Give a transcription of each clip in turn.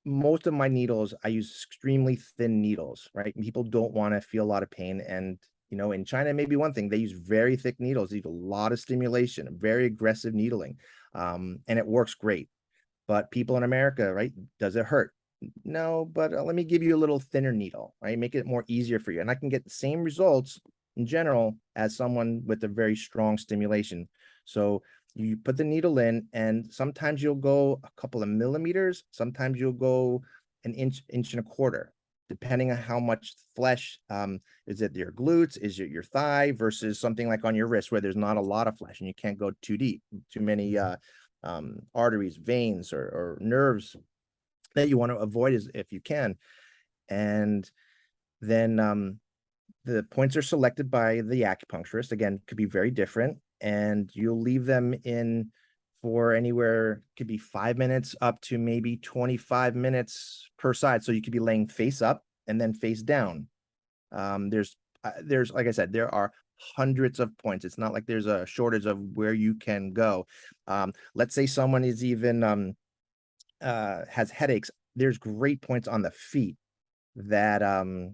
most of my needles, I use extremely thin needles, right? People don't want to feel a lot of pain. And, in China, maybe one thing, they use very thick needles, they use a lot of stimulation, very aggressive needling. And it works great. But people in America, right? Does it hurt? No, but let me give you a little thinner needle, right? Make it more easier for you. And I can get the same results in general as someone with a very strong stimulation. So you put the needle in, and sometimes you'll go a couple of millimeters, sometimes you'll go an inch, inch and a quarter, depending on how much flesh. Is it your glutes? Is it your thigh versus something like on your wrist where there's not a lot of flesh and you can't go too deep, too many arteries, veins, or nerves that you want to avoid as if you can. And then the points are selected by the acupuncturist. Again, could be very different, and you'll leave them in for anywhere, could be 5 minutes up to maybe 25 minutes per side. So you could be laying face up and then face down. There's like I said, there are hundreds of points. It's not like there's a shortage of where you can go. Let's say someone is even has headaches. There's great points on the feet that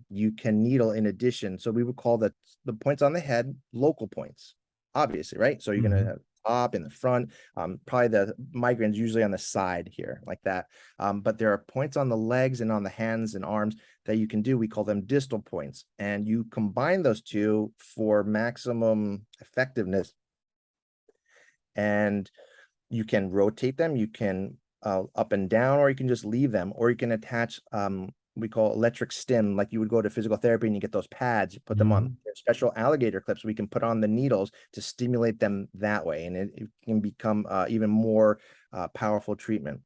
you can needle in addition. So we would call the points on the head local points, obviously, right? So you're gonna Mhm. have top in the front, probably the migraines usually on the side here, like that. But there are points on the legs and on the hands and arms that you can do. We call them distal points, and you combine those two for maximum effectiveness. And you can rotate them, you can up and down, or you can just leave them, or you can attach we call electric stim, like you would go to physical therapy and you get those pads, you put them on. Mhm. There's special alligator clips we can put on the needles to stimulate them that way, and it can become even more powerful treatment.